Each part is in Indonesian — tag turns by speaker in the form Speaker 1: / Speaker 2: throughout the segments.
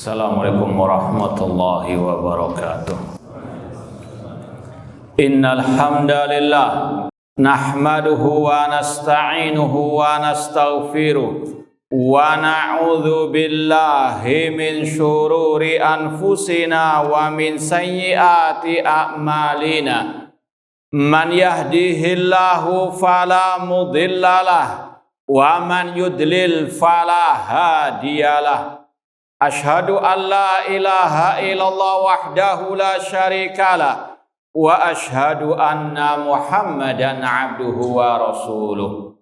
Speaker 1: Assalamualaikum warahmatullahi wabarakatuh. Innal hamdalillah nahmaduhu wa nasta'inuhu wa nastaghfiruh wa na'udzu billahi min syururi anfusina wa min sayyiati a'malina. Man yahdihillahu fala mudhillalah wa man yudlil fala hadiyalah. Ashhadu an la ilaha illallah wahdahu la syarikalah wa ashhadu anna Muhammadan abduhu wa rasuluh.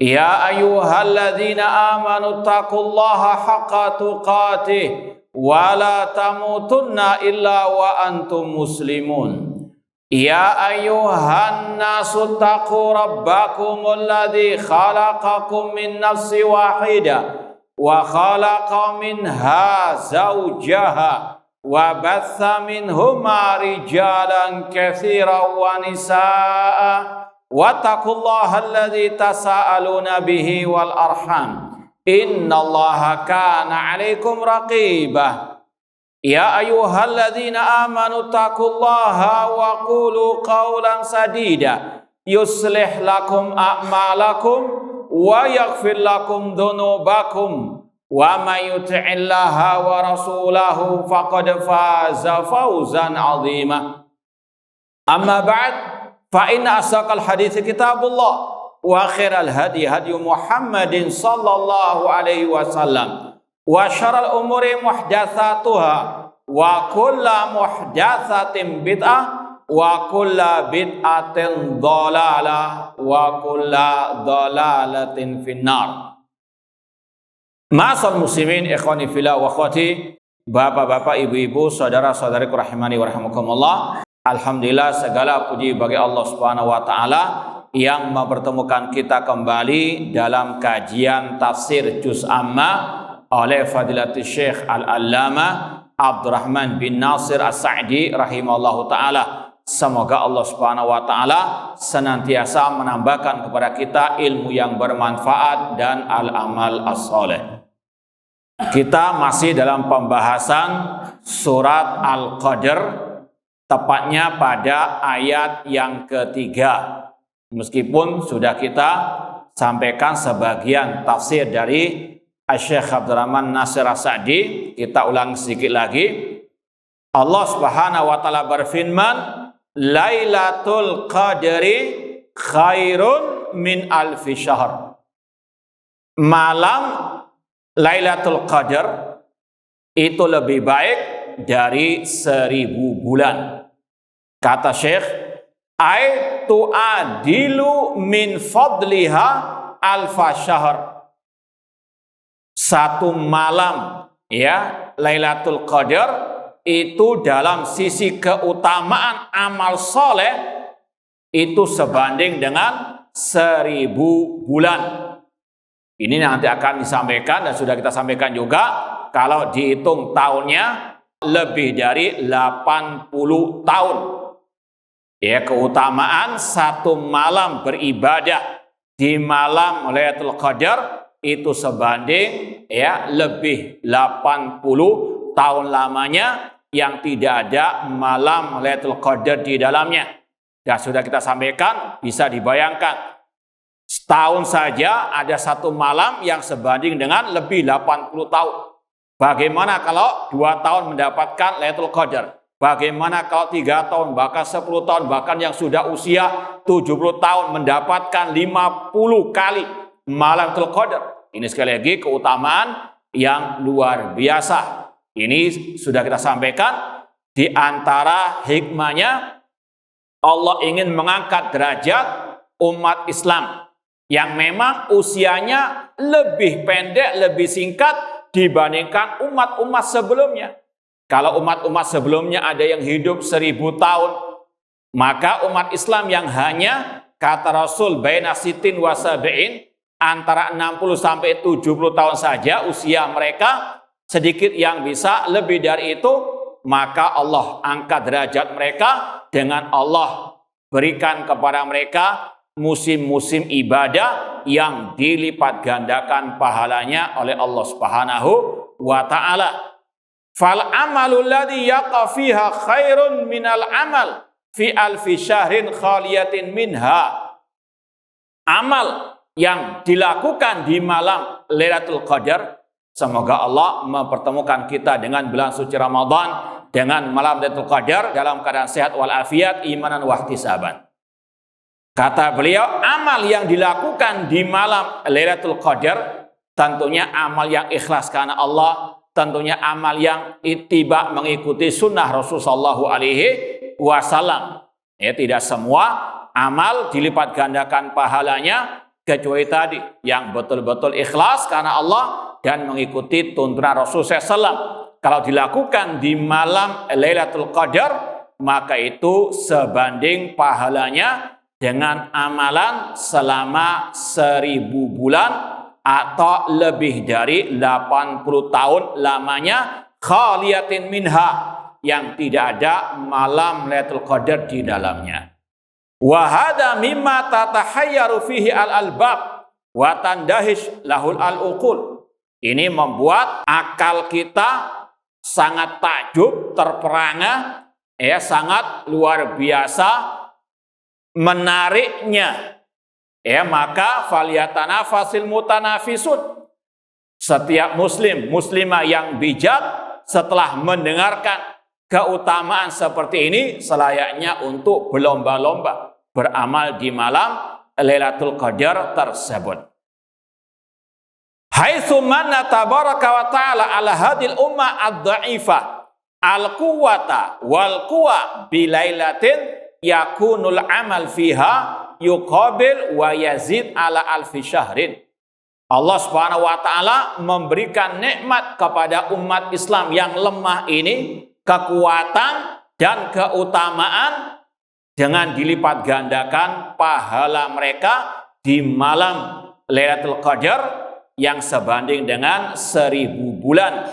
Speaker 1: Ya ayyuhalladzina amanu taqullaha haqqa tuqatih wa la tamutunna illa wa antum muslimun. Ya ayyuhan nasu taqu rabbakumul ladzi khalaqakum min nafsin wahidah wa khalaqa minha zawjaha wa batha minhuma rijalan katsiran wa nisaa wattaqullaha alladzi tasaaluna bihi wal arham innallaha kana 'alaikum raqibah. Ya ayyuhalladzina amanu taqullaha wa qulu qawlan sadida yuslih lakum a'malakum wa yaghfir lakum dhunubakum wa may yuti'illaha wa rasulahu faqad faza fawzan 'azima. Amma ba'd, fa inna asdaqal hadithi kitabullah wa khairal hadi hadi Muhammadin sallallahu alaihi wasallam wa syarrul umuri muhdatsatuha wa kullu muhdatsatin bid'ah wa kulla bid'atin dhalalah wa kulla dhalalatin finnar. Ma'asal muslimin ikhwani fillah wa akhwati, bapak-bapak, ibu-ibu, saudara-saudariku rahimani wa rahimakumullah. Alhamdulillah, segala puji bagi Allah Subhanahu wa taala yang mempertemukan kita kembali dalam kajian tafsir juz amma oleh Fadilatul Syekh Al-Allamah Abdurrahman bin Nasir As-Sa'di rahimallahu taala. Semoga Allah Subhanahu wa taala senantiasa menambahkan kepada kita ilmu yang bermanfaat dan al-amal as-saleh. Kita masih dalam pembahasan surat Al-Qadr, tepatnya pada ayat yang ketiga. Meskipun sudah kita sampaikan sebagian tafsir dari Syekh Abdurrahman Nasir As-Sa'di, kita ulang sedikit lagi. Allah Subhanahu wa taala berfirman, Lailatul Qadri khairun min alfi syahr. Malam Lailatul Qadar itu lebih baik dari 1000 bulan. Kata Syekh, ai tu'adilu min fadliha alfa syahr. Satu malam ya Lailatul Qadar itu dalam sisi keutamaan amal soleh itu sebanding dengan 1000 bulan. Ini nanti akan disampaikan dan sudah kita sampaikan juga, kalau dihitung tahunnya lebih dari 80 tahun. Ya, keutamaan satu malam beribadah di malam Lailatul Qadar itu sebanding ya lebih 80 tahun lamanya yang tidak ada malam Lailatul Qadar di dalamnya. Dan sudah kita sampaikan, bisa dibayangkan setahun saja ada satu malam yang sebanding dengan lebih 80 tahun. Bagaimana kalau 2 tahun mendapatkan Lailatul Qadar? Bagaimana kalau 3 tahun, bahkan 10 tahun, bahkan yang sudah usia 70 tahun mendapatkan 50 kali malam Lailatul Qadar? Ini sekali lagi keutamaan yang luar biasa. Ini sudah kita sampaikan, di antara hikmahnya Allah ingin mengangkat derajat umat Islam yang memang usianya lebih pendek, lebih singkat dibandingkan umat-umat sebelumnya. Kalau umat-umat sebelumnya ada yang hidup 1000 tahun, maka umat Islam yang hanya, kata Rasul, baina sitin wa sabi'in, antara 60 sampai 70 tahun saja usia mereka, sedikit yang bisa lebih dari itu, maka Allah angkat derajat mereka dengan Allah berikan kepada mereka musim-musim ibadah yang dilipat gandakan pahalanya oleh Allah Subhanahu wa ta'ala. Fal amalul ladzi yaqa fiha khairun minal amal fi alfi syahrin khaliyatin minha. Amal yang dilakukan di malam Lailatul Qadar, semoga Allah mempertemukan kita dengan bulan suci Ramadan dengan malam Lailatul Qadar dalam keadaan sehat walafiat, imanan wa ihtisaban. Kata beliau, amal yang dilakukan di malam Lailatul Qadar tentunya amal yang ikhlas karena Allah, tentunya amal yang ittiba mengikuti sunnah Rasulullah SAW. Ya, tidak semua amal dilipat gandakan pahalanya kecuali tadi yang betul-betul ikhlas karena Allah dan mengikuti tuntunan Rasulullah SAW. Kalau dilakukan di malam Lailatul Qadar, maka itu sebanding pahalanya dengan amalan selama 1000 bulan atau lebih dari 80 tahun lamanya, khaliyatin minha, yang tidak ada malam Lailatul Qadar di dalamnya. Wa hadza mimma tatahayyaru fihi al-albab wa tandahish lahul al-uqul. Ini membuat akal kita sangat takjub, terperangah, sangat luar biasa menariknya. Maka falyatanafasil mutanafisun. Setiap muslim, muslimah yang bijak setelah mendengarkan keutamaan seperti ini selayaknya untuk berlomba-lomba beramal di malam Lailatul Qadar tersebut. Haitsu manna tabaraka wa ta'ala ala hadil ummah ad-dha'ifah al-quwwata wal quwa bi lailatin yakunul amal fiha yuqabil wa yazid ala alfi syahrin. Allah Subhanahu wa taala memberikan nikmat kepada umat Islam yang lemah ini, kekuatan dan keutamaan dengan dilipat gandakan pahala mereka di malam Lailatul Qadar yang sebanding dengan 1000 bulan.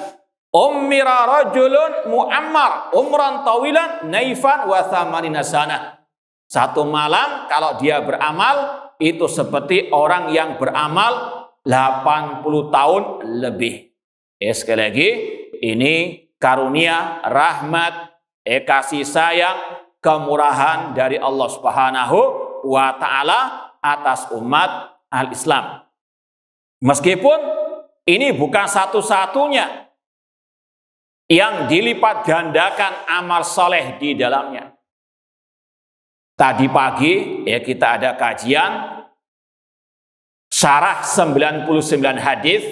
Speaker 1: Ummira rajulun mu'ammar umran tawilan naifan wa thamanina sanah. Satu malam kalau dia beramal itu seperti orang yang beramal 80 tahun lebih. Sekali lagi, ini karunia, rahmat, kasih sayang, kemurahan dari Allah Subhanahu wa ta'ala atas umat al-Islam. Meskipun ini bukan satu-satunya yang dilipat gandakan amal soleh di dalamnya. Tadi pagi kita ada kajian syarah 99 hadis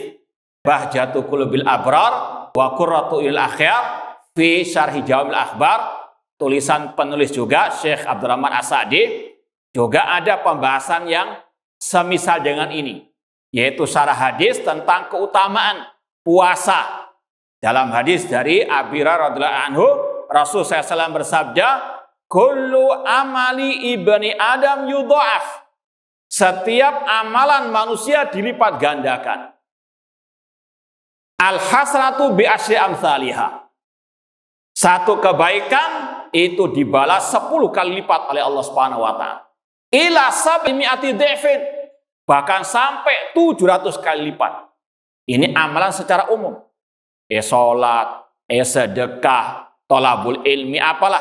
Speaker 1: Bahjatul Qulubil Abrar wa Qurratul Akhyar fi Syarhi Jawamil Akhbar, tulisan penulis juga Syekh Abdurrahman As-Sa'di. Juga ada pembahasan yang semisal dengan ini, yaitu syarah hadis tentang keutamaan puasa. Dalam hadis dari Abi Hurairah radhiyallahu anhu, Rasul SAW bersabda, kullu amali ibni Adam yudha'af. Setiap amalan manusia dilipat gandakan. Al-hasanatu bi asyri amsalihha. Satu kebaikan itu dibalas 10 kali lipat oleh Allah Subhanahu wa taala. Ila sab'imi'ati dhifin. Bahkan sampai 700 kali lipat. Ini amalan secara umum. Salat, sedekah, thalabul ilmi, apalah.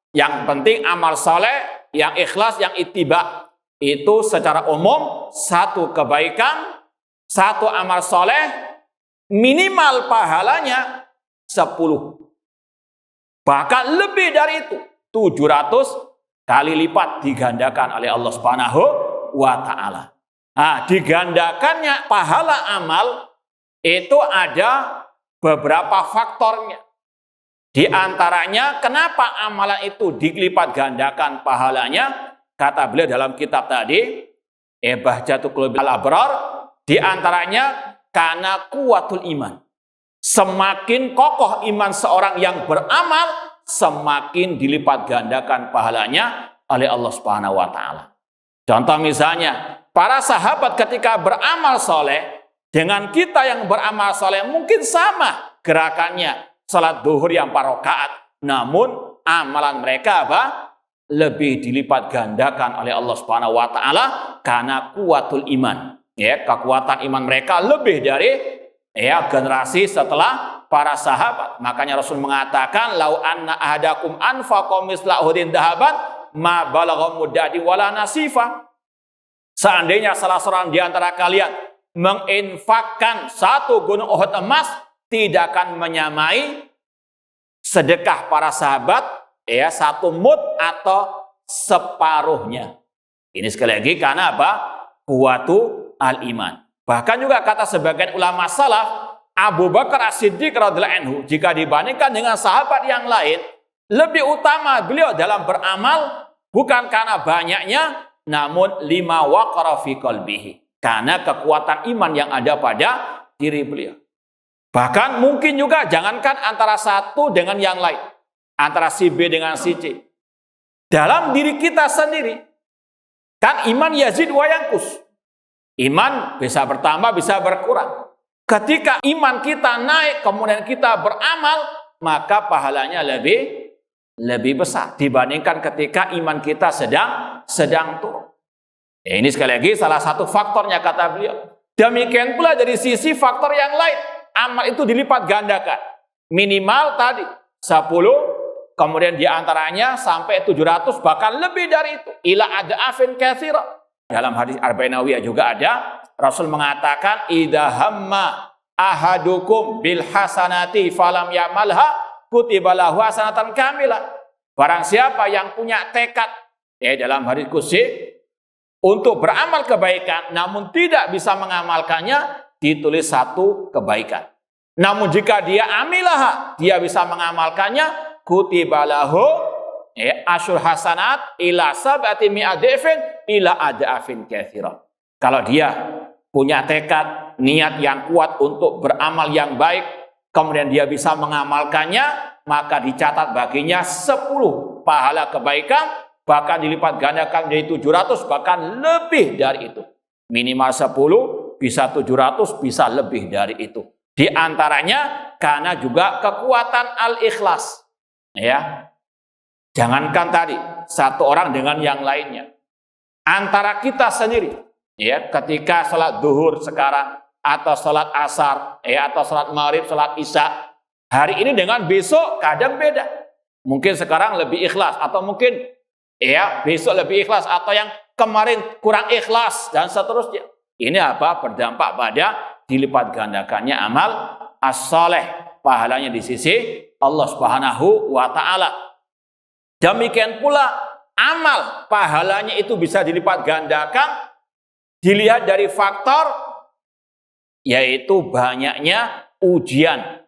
Speaker 1: Yang penting amal saleh, yang ikhlas, yang ittiba. Itu secara umum satu kebaikan, satu amal soleh, minimal pahalanya 10. Bahkan lebih dari itu, 700 kali lipat digandakan oleh Allah Subhanahu wa ta'ala. Nah, digandakannya pahala amal itu ada beberapa faktornya. Di antaranya kenapa amalan itu dilipat gandakan pahalanya? Kata beliau dalam kitab tadi, Bahjatul Qulubil Abrar, di antaranya karena kuwatul iman. Semakin kokoh iman seorang yang beramal, semakin dilipat gandakan pahalanya oleh Allah Subhanahu wa taala. Contoh misalnya, para sahabat ketika beramal soleh dengan kita yang beramal soleh mungkin sama gerakannya, salat duhur yang 4 rakaat, namun amalan mereka apa? Lebih dilipat gandakan oleh Allah Subhanahu wa taala karena kuwatul iman. Kekuatan iman mereka lebih dari generasi setelah para sahabat. Makanya Rasul mengatakan, lau anna ahadakum anfaqa misla uhudin dahaban ma balagha muddadi wala nasifa. Seandainya salah seorang di antara kalian menginfakkan 1 gunung Uhud emas, tidak akan menyamai sedekah para sahabat 1 mud atau separuhnya. Ini sekali lagi karena apa? Quwwatu al-iman. Bahkan juga kata sebagian ulama salaf, Abu Bakar As-Siddiq radhiyallahu anhu, jika dibandingkan dengan sahabat yang lain, lebih utama beliau dalam beramal bukan karena banyaknya, namun lima waqara fi qalbihi, karena kekuatan iman yang ada pada diri beliau. Bahkan mungkin juga jangankan antara satu dengan yang lain, antara si B dengan si C, dalam diri kita sendiri kan iman yazid wa yanqus. Iman bisa bertambah, bisa berkurang. Ketika iman kita naik, kemudian kita beramal, maka pahalanya lebih besar dibandingkan ketika iman kita sedang turun. Ini sekali lagi salah satu faktornya kata beliau. Demikian pula dari sisi faktor yang lain, amal itu dilipat gandakan. Minimal tadi 10, kemudian diantaranya sampai 700, bahkan lebih dari itu. Ila ad'afin katsira. Dalam hadis Arba'in Nawawiyah juga ada, Rasul mengatakan, idza hamma ahadukum bil hasanati falam yamalha kutiba lahu hasanatan kamilah. Barang siapa yang punya tekad dalam hadis qudsi untuk beramal kebaikan namun tidak bisa mengamalkannya, ditulis 1 kebaikan. Namun jika dia amilah, dia bisa mengamalkannya, kutiba lahu asyur hasanat ila sab'ati mi'adifin ila adafin katsira. Kalau dia punya tekad, niat yang kuat untuk beramal yang baik, kemudian dia bisa mengamalkannya, maka dicatat baginya 10 pahala kebaikan, bahkan dilipat gandakan dari 700, bahkan lebih dari itu. Minimal 10, bisa 700, bisa lebih dari itu. Di antaranya karena juga kekuatan al-ikhlas. Jangankan tadi satu orang dengan yang lainnya, antara kita sendiri, ketika sholat duhur sekarang, atau sholat asar, atau sholat maghrib, sholat isya, hari ini dengan besok kadang beda. Mungkin sekarang lebih ikhlas, atau mungkin besok lebih ikhlas, atau yang kemarin kurang ikhlas, dan seterusnya. Ini apa? Berdampak pada dilipat gandakannya amal as-saleh, pahalanya di sisi Allah Subhanahu wa ta'ala. Demikian pula amal, pahalanya itu bisa dilipat gandakan dilihat dari faktor yaitu banyaknya ujian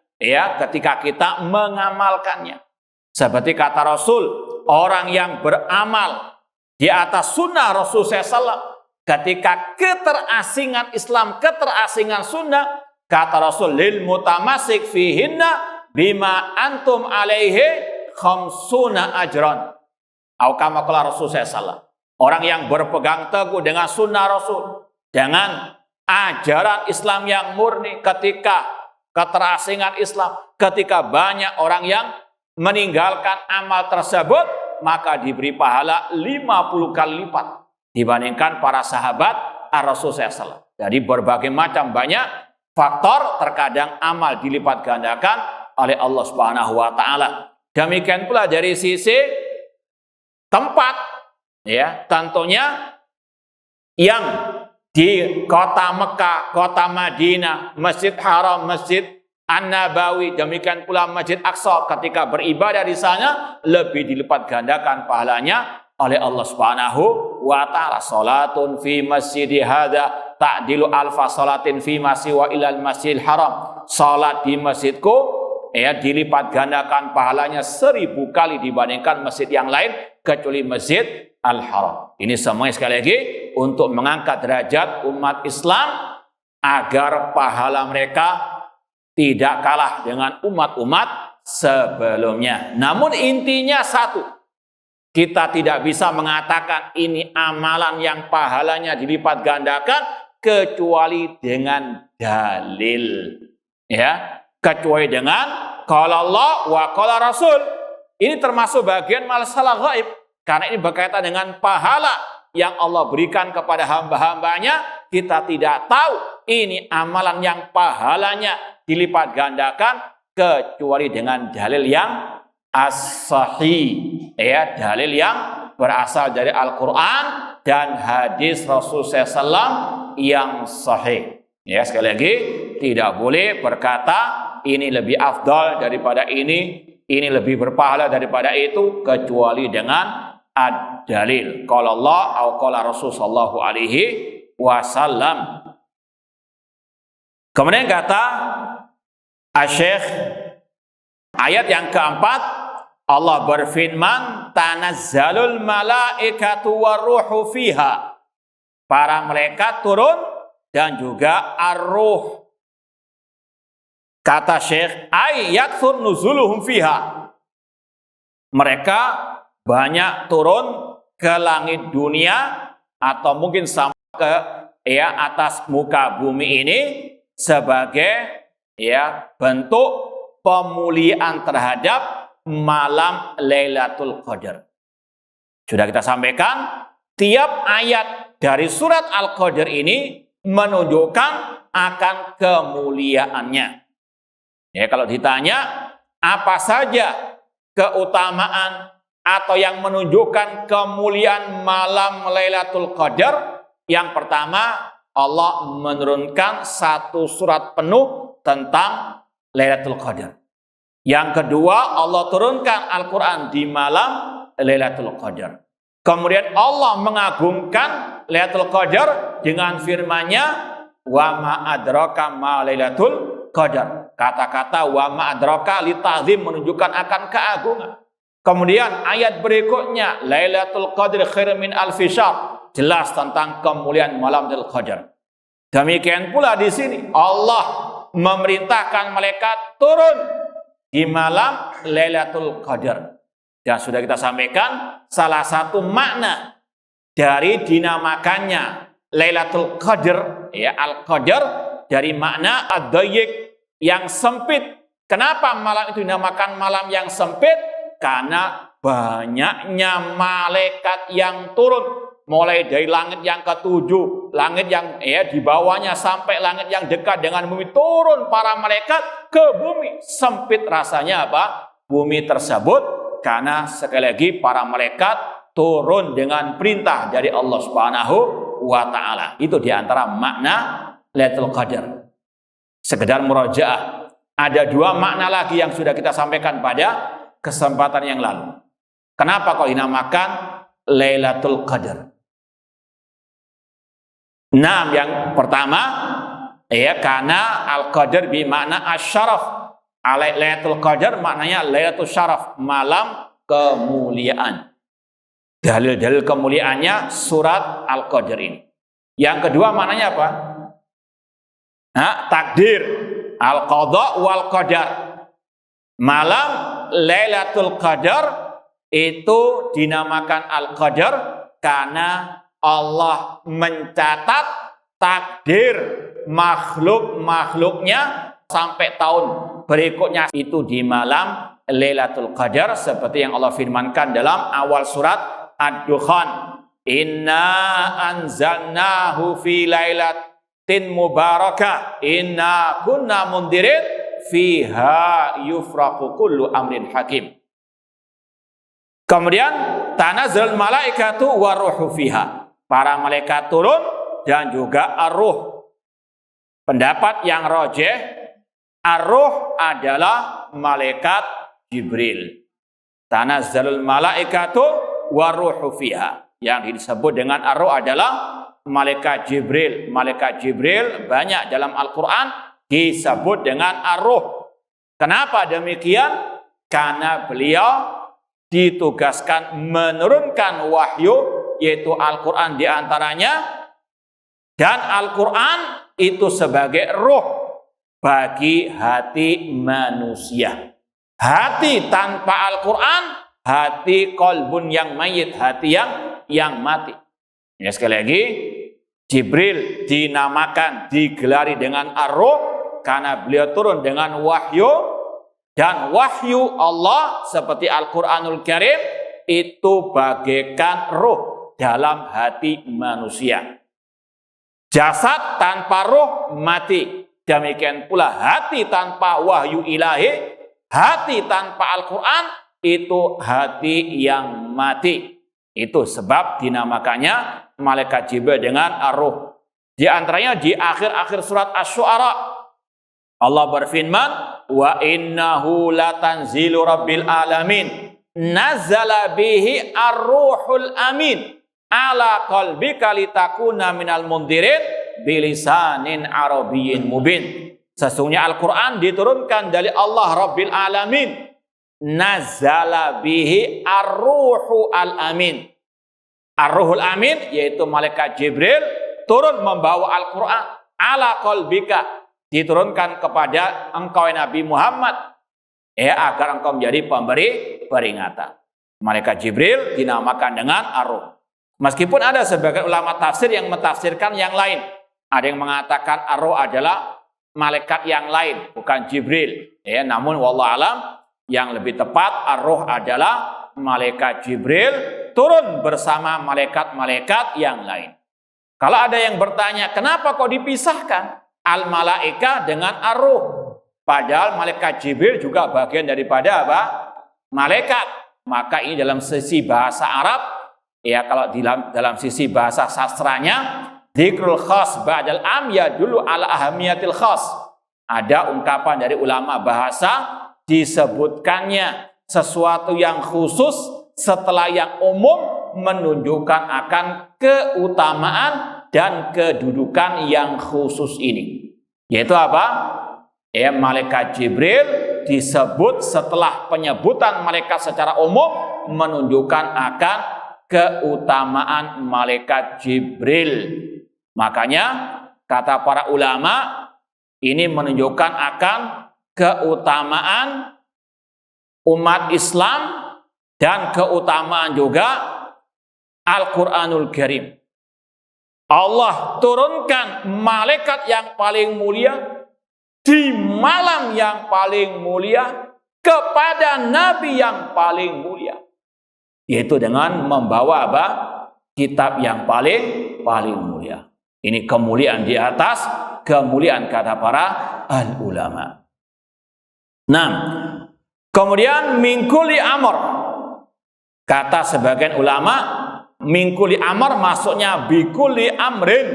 Speaker 1: ketika kita mengamalkannya. Seperti kata Rasul, orang yang beramal di atas sunnah Rasul SAW, ketika keterasingan Islam, keterasingan sunnah, kata Rasul, lil mutamasik fihinna bima antum alaihi khamsuna ajran. Atau kama qala Rasul sallallahu. Orang yang berpegang teguh dengan sunnah Rasul, dengan ajaran Islam yang murni, ketika keterasingan Islam, ketika banyak orang yang meninggalkan amal tersebut, maka diberi pahala 50 kali lipat dibandingkan para sahabat Rasul sallallahu. Jadi berbagai macam banyak faktor, terkadang amal dilipat gandakan oleh Allah Subhanahu wa taala. Demikian pula dari sisi tempat, tentunya yang di kota Mekah, kota Madinah, Masjid Haram, Masjid An-Nabawi, demikian pula Masjid Aqsa, ketika beribadah di sana lebih dilipat gandakan pahalanya oleh Allah Subhanahu wa taala. Salatun fi masjidi hadza ta'dilu alfa salatin fi ma siwa ilal Masjidil Haram. Salat di masjidku dilipat gandakan pahalanya 1000 kali dibandingkan masjid yang lain kecuali Masjid Al-Haram. Ini semuanya sekali lagi untuk mengangkat derajat umat Islam agar pahala mereka tidak kalah dengan umat-umat sebelumnya. Namun intinya satu, kita tidak bisa mengatakan ini amalan yang pahalanya dilipat gandakan kecuali dengan dalil. Kecuali dengan qala Allah wa qala Rasul. Ini termasuk bagian masalah gaib, karena ini berkaitan dengan pahala yang Allah berikan kepada hamba-hambanya. Kita tidak tahu ini amalan yang pahalanya dilipat gandakan kecuali dengan dalil yang as-sahih, ya, dalil yang berasal dari Al-Quran dan hadis Rasulullah SAW yang sahih. Ya, sekali lagi, tidak boleh berkata ini lebih afdal daripada ini lebih berpahala daripada itu, kecuali dengan ad-dalil. Qala Allah atau qala Rasul sallallahu alaihi wasallam. Kemudian kata Asy-Syaikh, ayat yang keempat, Allah berfirman, tanazzalul malaikatu waruhu fiha. Para malaikat turun dan juga ar-ruh. Kata Syekh, yakthur nuzuluhum fiha. Mereka banyak turun ke langit dunia atau mungkin sampai ke atas muka bumi ini sebagai bentuk pemuliaan terhadap malam Lailatul Qadar. Sudah kita sampaikan, tiap ayat dari surat Al-Qadar ini menunjukkan akan kemuliaannya. Ya, kalau ditanya apa saja keutamaan atau yang menunjukkan kemuliaan malam Lailatul Qadar, yang pertama Allah menurunkan satu surat penuh tentang Lailatul Qadar. Yang kedua, Allah turunkan Al-Quran di malam Lailatul Qadar. Kemudian Allah mengagungkan Lailatul Qadar dengan firman-Nya, wa ma adraka ma Lailatul Qadar. Kata-kata wa ma adraka li ta'zim menunjukkan akan keagungan. Kemudian ayat berikutnya, Lailatul Qadar khairun min alfi syahr, jelas tentang kemuliaan malam Lailatul Qadar. Demikian pula di sini Allah memerintahkan malaikat turun di malam Lailatul Qadar. Dan sudah kita sampaikan, salah satu makna dari dinamakannya Lailatul Qadar, ya, Al-Qadar, dari makna ad-dayyiq, yang sempit. Kenapa malam itu dinamakan malam yang sempit? Karena banyaknya malaikat yang turun, mulai dari langit yang ketujuh, langit yang di bawahnya sampai langit yang dekat dengan bumi, turun para malaikat ke bumi. Sempit rasanya apa? Bumi tersebut, karena sekali lagi para malaikat turun dengan perintah dari Allah Subhanahu wa Ta'ala. Itu diantara makna Lailatul Qadar. Sekedar murajaah, ada dua makna lagi yang sudah kita sampaikan pada kesempatan yang lalu. Kenapa kok dinamakan Lailatul Qadar? Nah, yang pertama, karena Al-Qadar bermakna asy-syaraf. Lailatul Qadar maknanya Lailatul Syaraf, malam kemuliaan. Dalil-dalil kemuliaannya surat Al-Qadar ini. Yang kedua maknanya apa? Takdir, al-qadha wal qadar. Malam Lailatul Qadar itu dinamakan Al-Qadar karena Allah mencatat takdir makhluk-makhluknya sampai tahun berikutnya itu di malam Lailatul Qadar, seperti yang Allah firmankan dalam awal surat Ad-Dukhan, inna anzalnahu fi lailatin mubarakah inna kunna mundirin fiha yufraqu kullu amrin hakim. Kemudian tanazzal malaikatu waruhu fiha, para malaikat turun dan juga ar-ruh. Pendapat yang rajih, ar-ruh adalah malaikat Jibril. Tanazzalul malaikatu waruhu fiha. Yang disebut dengan ar-ruh adalah malaikat Jibril. Malaikat Jibril banyak dalam Al-Quran disebut dengan ar-ruh. Kenapa demikian? Karena beliau ditugaskan menurunkan wahyu, yaitu Al-Quran diantaranya, dan Al-Quran itu sebagai ruh bagi hati manusia. Hati tanpa Al-Quran, hati kolbun yang mayit, hati yang mati. Ya, sekali lagi, Jibril dinamakan, digelari dengan ar-ruh karena beliau turun dengan wahyu. Dan wahyu Allah seperti Al-Quranul Karim itu bagaikan ruh dalam hati manusia. Jasad tanpa ruh mati. Demikian pula hati tanpa wahyu ilahi hati tanpa Al-Quran itu hati yang mati. Itu sebab dinamakannya malaikat Jibril dengan ar-ruh. Di antaranya di akhir-akhir surat Asy-Syu'ara Allah berfirman, wa innahu latanzilu rabbil alamin nazala bihi ar-ruhul amin ala qalbika litakuna minal mundirin bilisanin arabiyyin mubin. Sesungguhnya Al-Quran diturunkan dari Allah Rabbil Alamin. Nazala bihi ar-ruhu al-amin. Ar-ruhul amin yaitu malaikat Jibril turun membawa Al-Quran ala qalbika, diturunkan kepada engkau Nabi Muhammad agar engkau menjadi pemberi peringatan. Malaikat Jibril dinamakan dengan ar-ruh. Meskipun ada sebagian ulama tafsir yang mentafsirkan yang lain. Ada yang mengatakan ar-ruh adalah malaikat yang lain, bukan Jibril. Namun wallahu alam yang lebih tepat ar-ruh adalah malaikat Jibril turun bersama malaikat-malaikat yang lain. Kalau ada yang bertanya, kenapa kok dipisahkan al-malaika dengan ar-ruh? Padahal malaikat Jibril juga bagian daripada apa? Malaikat. Maka ini dalam sisi bahasa Arab, kalau dalam sisi bahasa sastranya, dzikrul khas ba'dal am yadullu ala ahamiyatil khas. Ada ungkapan dari ulama bahasa, disebutkannya sesuatu yang khusus setelah yang umum menunjukkan akan keutamaan dan kedudukan yang khusus ini. Yaitu apa? Malaikat Jibril disebut setelah penyebutan malaikat secara umum menunjukkan akan keutamaan malaikat Jibril. Makanya kata para ulama ini menunjukkan akan keutamaan umat Islam dan keutamaan juga Al-Quranul Karim. Allah turunkan malaikat yang paling mulia di malam yang paling mulia kepada Nabi yang paling mulia, yaitu dengan membawa apa? Kitab yang paling mulia. Ini kemuliaan di atas kemuliaan kata para al-ulama. Nah, kemudian mingkuli amr, kata sebagian ulama, mingkuli amr maksudnya bikuli amrin,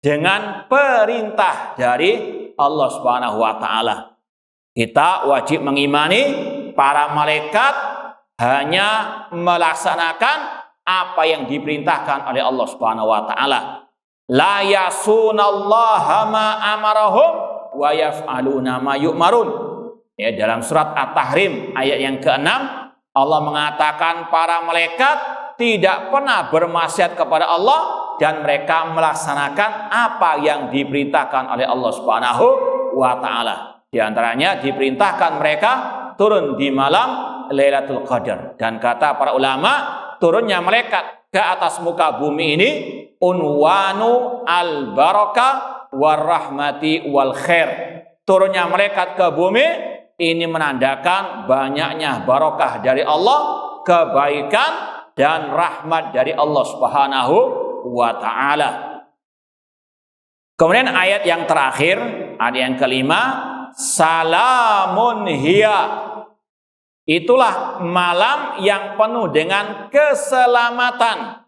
Speaker 1: dengan perintah dari Allah Subhanahu wa taala. Kita wajib mengimani para malaikat hanya melaksanakan apa yang diperintahkan oleh Allah Subhanahu wa taala. La yasunallaha ma amarahum wa yaf'aluna ma yu'marun. Dalam surat At-Tahrim ayat yang ke-6 Allah mengatakan para malaikat tidak pernah bermaksiat kepada Allah dan mereka melaksanakan apa yang diperintahkan oleh Allah Subhanahu wa taala. Di antaranya diperintahkan mereka turun di malam Lailatul Qadar, dan kata para ulama turunnya malaikat ke atas muka bumi ini unwanu al-barakah warahmati wal khair. Turunnya malaikat ke bumi ini menandakan banyaknya barakah dari Allah, kebaikan dan rahmat dari Allah Subhanahu wa ta'ala. Kemudian ayat yang terakhir, ayat yang kelima, salamun hiya, itulah malam yang penuh dengan keselamatan.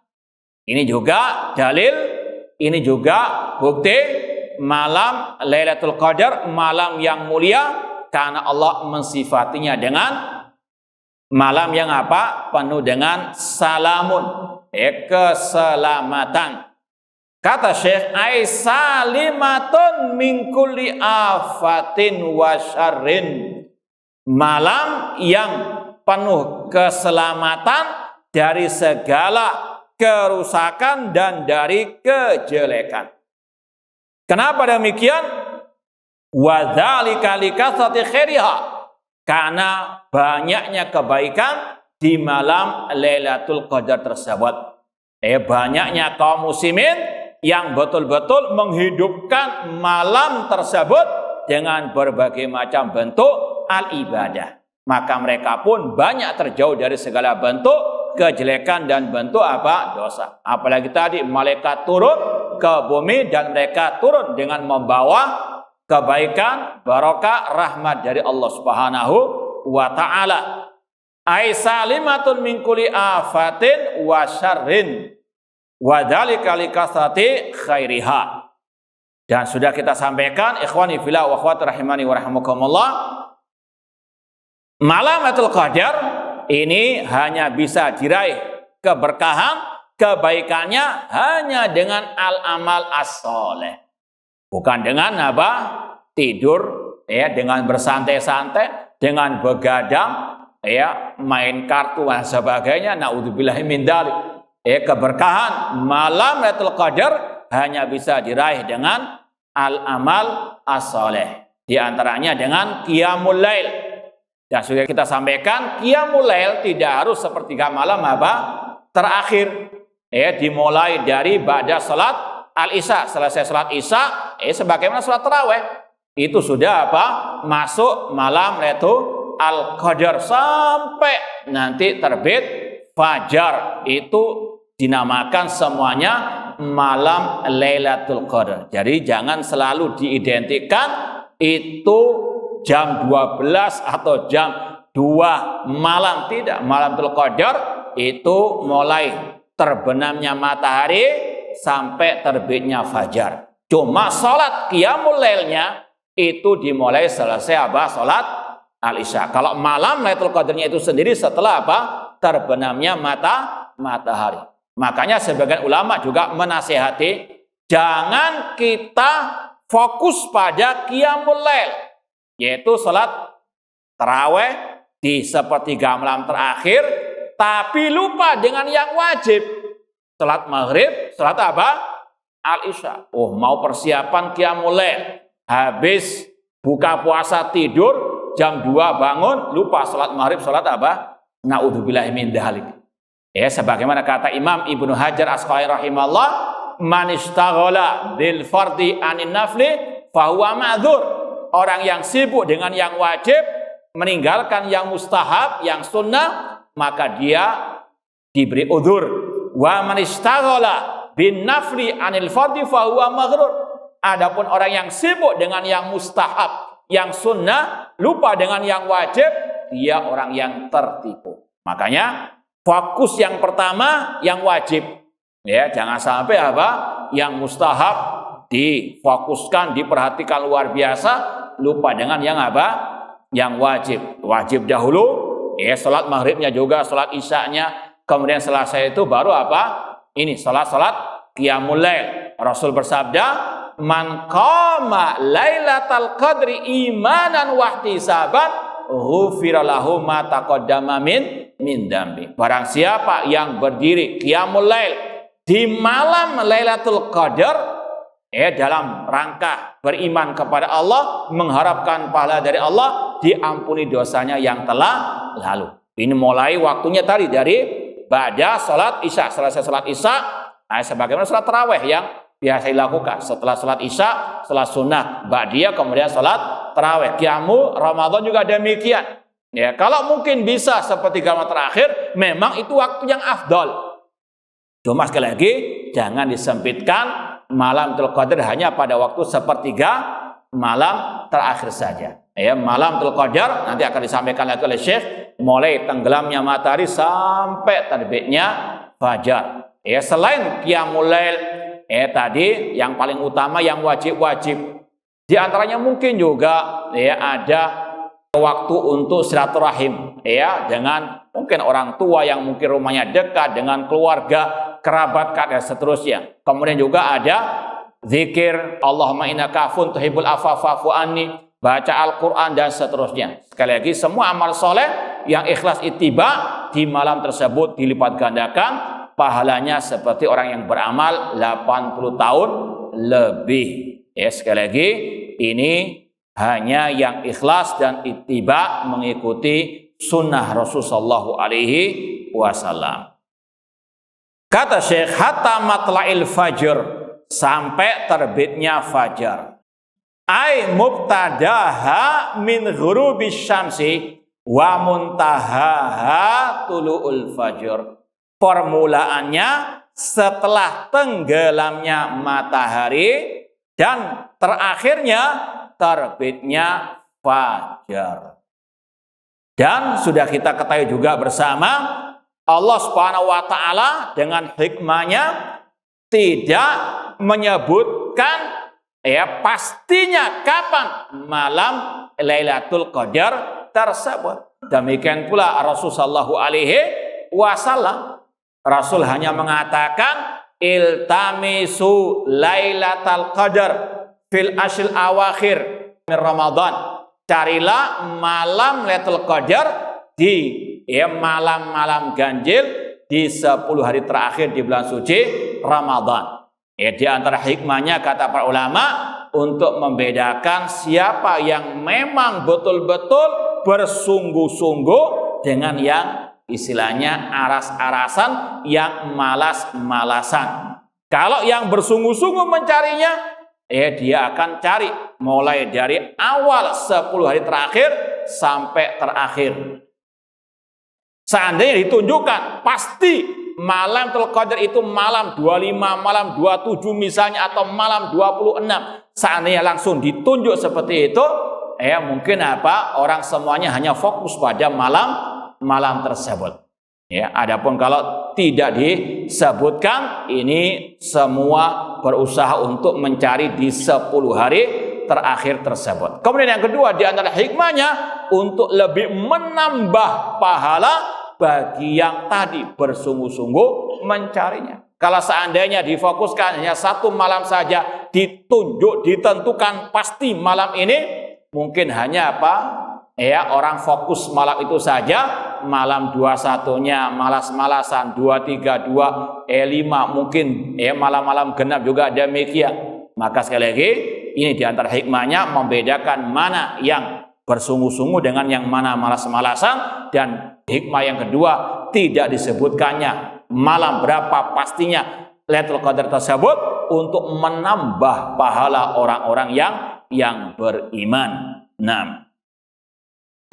Speaker 1: Ini juga dalil, ini juga bukti malam Lailatul Qadar, malam yang mulia, karena Allah mensifatinya dengan malam yang apa? Penuh dengan salamun, keselamatan. Kata Syekh, ai salimatun min kulli afatin wa syarrin, malam yang penuh keselamatan dari segala kerusakan dan dari kejelekan. Kenapa demikian? Wa dzalika likathrati khairiha, karena banyaknya kebaikan di malam Lailatul Qadar tersebut. Banyaknya kaum muslimin yang betul-betul menghidupkan malam tersebut dengan berbagai macam bentuk al-ibadah. Maka mereka pun banyak terjauh dari segala bentuk kejelekan dan bentuk apa? Dosa. Apalagi tadi malaikat turun ke bumi dan mereka turun dengan membawa kebaikan, barakah, rahmat dari Allah Subhanahu wa ta'ala. Ai salimatun min kulli afatin wa syarrin wa dzalika likasrati khairiha. Dan sudah kita sampaikan, ikhwani fillah wa akhwati rahimani wa rahimakumullah, malam Lailatul Qadar ini hanya bisa diraih keberkahan, kebaikannya hanya dengan al-amal as-sholeh. Bukan dengan apa? Tidur, ya, dengan bersantai-santai, dengan begadang, ya, main kartu dan sebagainya. Naudzubillahi min dzalik. Keberkahan malam Lailatul Qadar hanya bisa diraih dengan al-amal as-sholeh. Di antaranya dengan qiyamul lail. Dan sudah kita sampaikan, qiyamul lail tidak harus sepertiga malam apa? Terakhir. Dimulai dari ba'da salat al-isya. Selesai salat isya, sebagaimana salat tarawih. Itu sudah apa? Masuk malam Lailatul Qadar sampai nanti terbit fajar. Itu dinamakan semuanya malam Lailatul Qadar. Jadi jangan selalu diidentikan itu jam 12 atau jam 2 malam. Tidak. Malam Lailatul Qadar itu mulai terbenamnya matahari sampai terbitnya fajar. Cuma salat qiyamul lailnya itu dimulai selesai apa? Salat al-isya. Kalau malam Lailatul Qadarnya itu sendiri setelah apa? Terbenamnya matahari. Makanya sebagian ulama juga menasihati jangan kita fokus pada qiyamul lail, yaitu salat tarawih di sepertiga malam terakhir, tapi lupa dengan yang wajib. Salat maghrib, salat apa? Al-isya. Oh, mau persiapan qiyamul lail. Habis buka puasa tidur, jam 2 bangun, lupa salat maghrib, salat apa? Naudzubillahi min dzalik. Sebagaimana kata Imam Ibnu Hajar Asqalani rahimahullah, man ishtaghala bil fardi anin nafli fahuwa ma'dzur. Orang yang sibuk dengan yang wajib, meninggalkan yang mustahab, yang sunnah, maka dia diberi udzur. Wa man ishtaghala bin nafli anil fardi fahuwa maghrur. Adapun orang yang sibuk dengan yang mustahab, yang sunnah, lupa dengan yang wajib, dia orang yang tertipu. Makanya fokus yang pertama yang wajib. Ya, jangan sampai apa? Yang mustahab difokuskan, diperhatikan luar biasa, lupa dengan yang apa? Yang wajib. Wajib dahulu, salat maghribnya juga, salat isyanya, kemudian selesai itu baru apa? Ini salat qiyamul lail. Rasul bersabda, "Man qama lailatal qadri imanan wa ihtisaban, ghufira lahu ma taqaddama min dambi." Barang siapa yang berdiri qiyamul lail di malam Lailatul Qadar, dalam rangka beriman kepada Allah, mengharapkan pahala dari Allah, diampuni dosanya yang telah lalu. Ini mulai waktunya tadi dari ba'da salat isya, selesai salat isya, sebagaimana salat tarawih yang biasa dilakukan setelah salat isya, salat sunnah ba'diyah, kemudian salat tarawih. Qiyamul Ramadan juga demikian. Ya, kalau mungkin bisa sepertiga malam terakhir, memang itu waktu yang afdal. Cuma sekali lagi jangan disempitkan malam Lailatul Qadar hanya pada waktu sepertiga malam terakhir saja. Malam Lailatul Qadar nanti akan disampaikan lagi oleh Syekh mulai tenggelamnya matahari sampai terbitnya fajar. Selain qiyamul lail, tadi yang paling utama yang wajib-wajib. Di antaranya mungkin juga ada waktu untuk silaturahim, dengan mungkin orang tua yang mungkin rumahnya dekat, dengan keluarga, kerabat, dan seterusnya. Kemudian juga ada zikir Allahumma innaka afuwwun tuhibbul afwa fa'fu anni, baca Al-Quran dan seterusnya. Sekali lagi, semua amal soleh yang ikhlas ittiba di malam tersebut dilipat gandakan pahalanya seperti orang yang beramal 80 tahun lebih. Sekali lagi, ini hanya yang ikhlas dan ittiba mengikuti sunnah Rasulullah SAW. Kata Syekh, hatta matla'il fajr, sampai terbitnya fajar. Ai mubtadaha min ghurubis syamsi wa muntahaha tulu'ul fajr. Permulaannya setelah tenggelamnya matahari dan terakhirnya terbitnya fajar. Dan sudah kita ketahui juga bersama, Allah Subhanahu wa taala dengan hikmahnya tidak menyebutkan pastinya kapan malam Lailatul Qadar tersebut. Demikian pula Rasulullah sallallahu alaihi wasallam. Rasul hanya mengatakan iltamisu Lailatul Qadar fil ashil awakhir min Ramadan. Carilah malam Lailatul Qadar di malam-malam ganjil di 10 hari terakhir di bulan suci Ramadan. Di antara hikmahnya kata para ulama untuk membedakan siapa yang memang betul-betul bersungguh-sungguh dengan yang istilahnya aras-arasan, yang malas-malasan. Kalau yang bersungguh-sungguh mencarinya, dia akan cari mulai dari awal 10 hari terakhir sampai terakhir. Seandainya ditunjukkan pasti malam Lailatul Qadar itu malam 25, malam 27 misalnya, atau malam 26. Seandainya langsung ditunjuk seperti itu, mungkin orang semuanya hanya fokus pada malam tersebut. Adapun kalau tidak disebutkan, ini semua berusaha untuk mencari di 10 hari terakhir tersebut. Kemudian yang kedua, di antara hikmahnya untuk lebih menambah pahala bagi yang tadi bersungguh-sungguh mencarinya. Kalau seandainya difokuskan hanya satu malam saja, ditunjuk, ditentukan pasti malam ini, mungkin hanya orang fokus malam itu saja, malam 21-nya malas-malasan, 23, 5 mungkin malam-malam genap juga demikian. Maka sekali lagi, ini diantara hikmahnya membedakan mana yang bersungguh-sungguh dengan yang mana malas-malasan. Dan hikmah yang kedua, tidak disebutkannya malam berapa pastinya Lailatul Qadar tersebut untuk menambah pahala orang-orang yang beriman. Nah,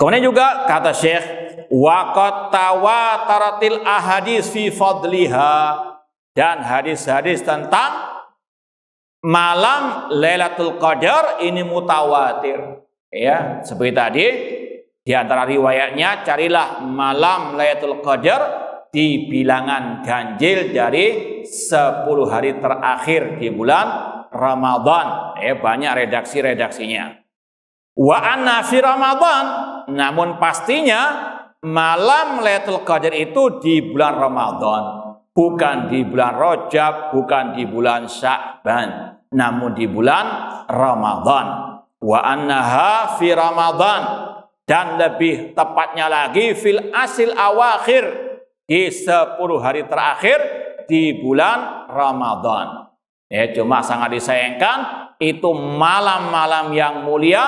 Speaker 1: kemudian juga kata Syekh, waqad tawataratil ahadits fi fadliha, dan hadis-hadis tentang malam Lailatul Qadar ini mutawatir. Seperti tadi di antara riwayatnya, carilah malam Lailatul Qadar di bilangan ganjil dari 10 hari terakhir di bulan Ramadan. Banyak redaksi-redaksinya. Wa anna fi Ramadan, namun pastinya malam Lailatul Qadar itu di bulan Ramadan, bukan di bulan Rajab, bukan di bulan Sya'ban, namun di bulan Ramadan. Wa annaha fi Ramadan, dan lebih tepatnya lagi fil asil awakhir, di 10 hari terakhir di bulan Ramadan. Cuma sangat disayangkan, itu malam-malam yang mulia,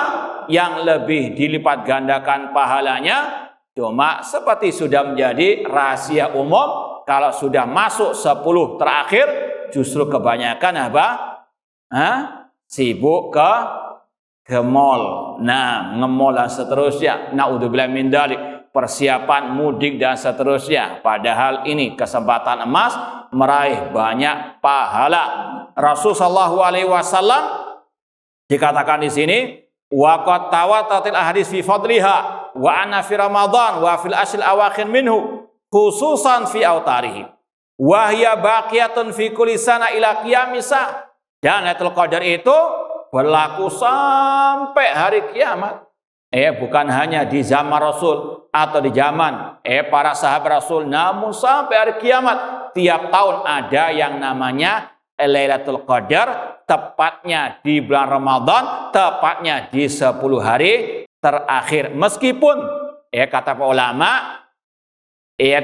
Speaker 1: yang lebih dilipat gandakan pahalanya. Cuma seperti sudah menjadi rahasia umum, kalau sudah masuk 10 terakhir, justru kebanyakan sibuk ke mall. Nah, nge-mall dan seterusnya. Naudzubillah min dzalik, persiapan mudik dan seterusnya. Padahal ini kesempatan emas meraih banyak pahala. Rasul sallallahu alaihi wasallam dikatakan di sini, wa qad tawatatil ahadits fi fadliha wa anna fi Ramadan wa fil ashil awakhir minhu khususan fi autarihi wa hiya baqiyatun fi kulli sana ila qiyamis. Dan Lailatul Qadar itu berlaku sampai hari kiamat. Bukan hanya di zaman Rasul atau di zaman para sahabat Rasul, namun sampai hari kiamat tiap tahun ada yang namanya Lailatul Qadar, tepatnya di bulan Ramadan, tepatnya di 10 hari terakhir. Meskipun kata para ulama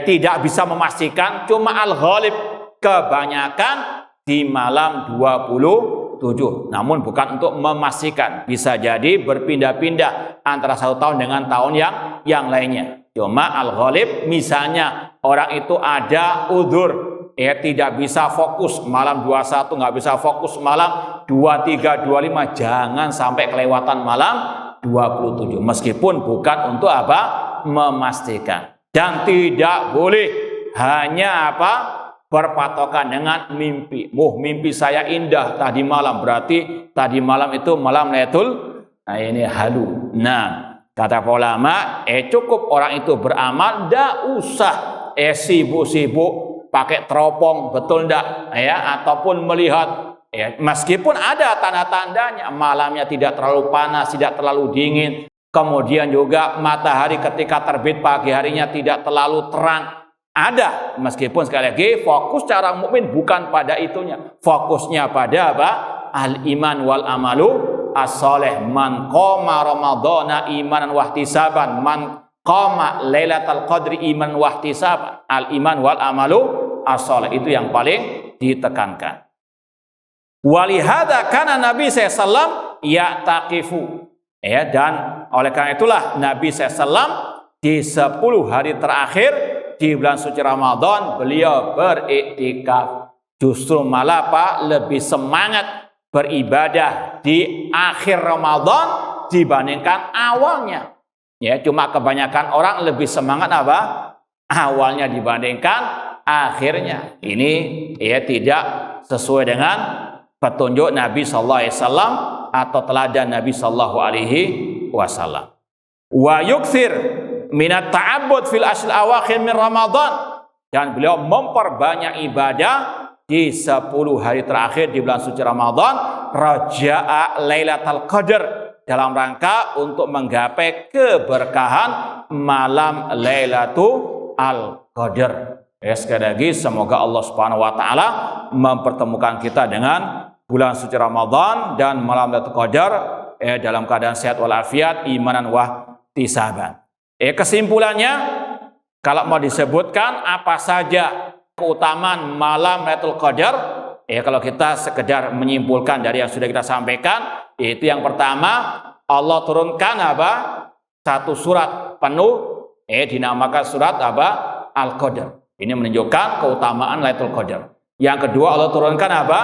Speaker 1: tidak bisa memastikan, cuma al-ghalib kebanyakan di malam 27. Namun bukan untuk memastikan, bisa jadi berpindah-pindah antara satu tahun dengan tahun yang lainnya. Cuma al-ghalib, misalnya orang itu ada udzur, tidak bisa fokus malam 21, nggak bisa fokus malam 23, 25, jangan sampai kelewatan malam 27. Meskipun bukan untuk memastikan. Dan tidak boleh hanya berpatokan dengan mimpi. Mimpi saya indah tadi malam, berarti tadi malam itu malam Lailatul, ini halu. Nah, Kata ulama, cukup orang itu beramal, ndak usah sibuk-sibuk pakai teropong, betul ndak? Ya, ataupun melihat, ya, meskipun ada tanda-tandanya, malamnya tidak terlalu panas, tidak terlalu dingin. Kemudian juga matahari ketika terbit pagi harinya tidak terlalu terang. Ada, meskipun sekali lagi fokus cara mukmin bukan pada itunya. Fokusnya pada apa? Al-iman wal amalu as-soleh. Man qoma ramadhana imanan wahtisaban, man qama lailatal qadri iman wahtisaban. Al-iman wal amalu as-soleh, itu yang paling ditekankan. Walihada kana Nabi SAW ya'taqifu. Ya, dan oleh karena itulah Nabi SAW di 10 hari terakhir di bulan suci Ramadan beliau beriktikaf. Justru malah lebih semangat beribadah di akhir Ramadan dibandingkan awalnya. Ya, cuma kebanyakan orang lebih semangat apa? Awalnya dibandingkan akhirnya. Ini ya tidak sesuai dengan petunjuk Nabi sallallahu alaihi wasallam atau teladan Nabi sallallahu alaihi wasallam. Wa yukthir minat ta'abbud fil ashl awakhir min Ramadan, dan beliau memperbanyak ibadah di 10 hari terakhir di bulan suci Ramadan, raja'a lailatul qadar, dalam rangka untuk menggapai keberkahan malam Lailatul Qadar. Ya, sekali lagi semoga Allah Subhanahu wa taala mempertemukan kita dengan bulan suci Ramadan dan malam Lailatul Qadar dalam keadaan sehat walafiat, imanan wahtisaban. Kesimpulannya, kalau mau disebutkan apa saja keutamaan malam Lailatul Qadar, kalau kita sekedar menyimpulkan dari yang sudah kita sampaikan, yaitu yang pertama, Allah turunkan apa? Satu surat penuh, dinamakan surat apa? Al-Qadar. Ini menunjukkan keutamaan Lailatul Qadar. Yang kedua, Allah turunkan apa?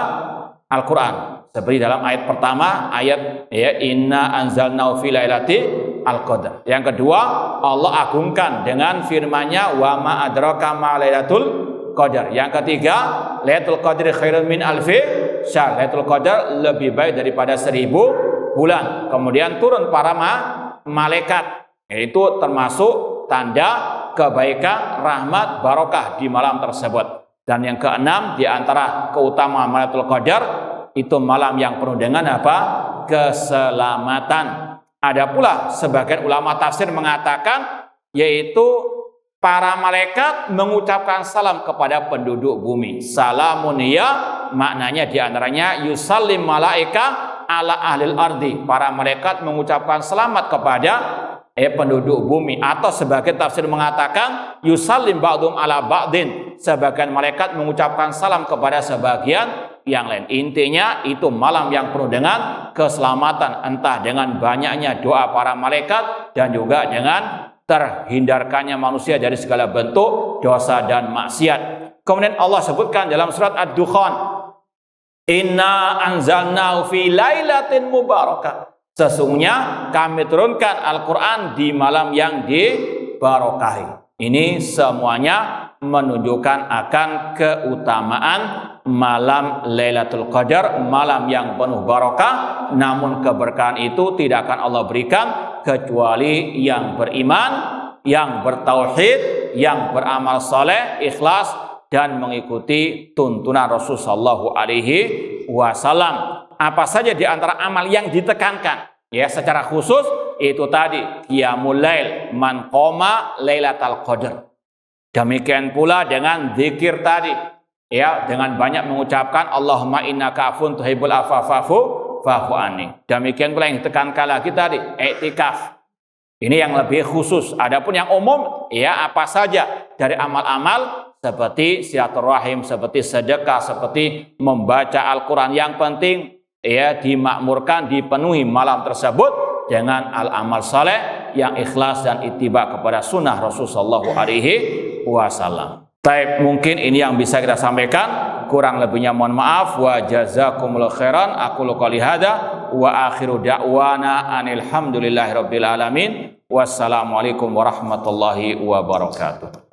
Speaker 1: Al-Quran. Seperti dalam ayat pertama, ayat inna anzalnahu fi lailatul qadar. Yang kedua, Allah agungkan dengan firman-Nya wa ma adraka ma lailatul qadar. Yang ketiga, Lailatul Qadri khairun min alfi syahr. Lailatul Qadar lebih baik daripada 1000 bulan. Kemudian turun para malaikat. Itu termasuk tanda kebaikan, rahmat, barokah di malam tersebut. Dan yang keenam, di antara keutamaan Lailatul Qadar, itu malam yang penuh dengan apa? Keselamatan. Ada pula sebagian ulama tafsir mengatakan, yaitu para malaikat mengucapkan salam kepada penduduk bumi. Salamun ya, maknanya diantaranya yusallim malaika ala ahlil ardi. Para malaikat mengucapkan selamat kepada penduduk bumi. Atau sebagian tafsir mengatakan yusallim ba'dum ala ba'din. Sebagian malaikat mengucapkan salam kepada sebagian yang lain. Intinya itu malam yang penuh dengan keselamatan, entah dengan banyaknya doa para malaikat dan juga dengan terhindarkannya manusia dari segala bentuk dosa dan maksiat. Kemudian Allah sebutkan dalam surat Ad-Dukhan, inna anzalnahu fi lailatin mubarakah. Sesungguhnya kami turunkan Al-Quran di malam yang dibarokahi. Ini semuanya menunjukkan akan keutamaan malam Lailatul Qadar, malam yang penuh barokah. Namun keberkahan itu tidak akan Allah berikan kecuali yang beriman, yang bertauhid, yang beramal saleh, ikhlas, dan mengikuti tuntunan Rasulullah sallallahu alaihi wasallam. Apa saja di antara amal yang ditekankan? Ya, secara khusus itu tadi qiyamul lail, man qoma lailatul qadar. Demikian pula dengan zikir tadi, ya, dengan banyak mengucapkan Allahumma innaka afun tuhibbul afwa fa'fu anni. Demikian pula yang ditekankan lagi tadi, i'tikaf. Ini yang lebih khusus. Adapun yang umum, ya, apa saja dari amal-amal seperti silaturahim, seperti sedekah, seperti membaca Al-Quran. Yang penting, ya, dimakmurkan, dipenuhi malam tersebut dengan al-amal saleh yang ikhlas dan ittiba kepada sunnah Rasulullah sallallahu alaihi wasallam. Baik, mungkin ini yang bisa kita sampaikan. Kurang lebihnya mohon maaf. Wa jazakumullahu khairan. Aqulu qouli hadza wa akhiru da'wana anil hamdulillahi rabbil alamin. Wassalamualaikum warahmatullahi wabarakatuh.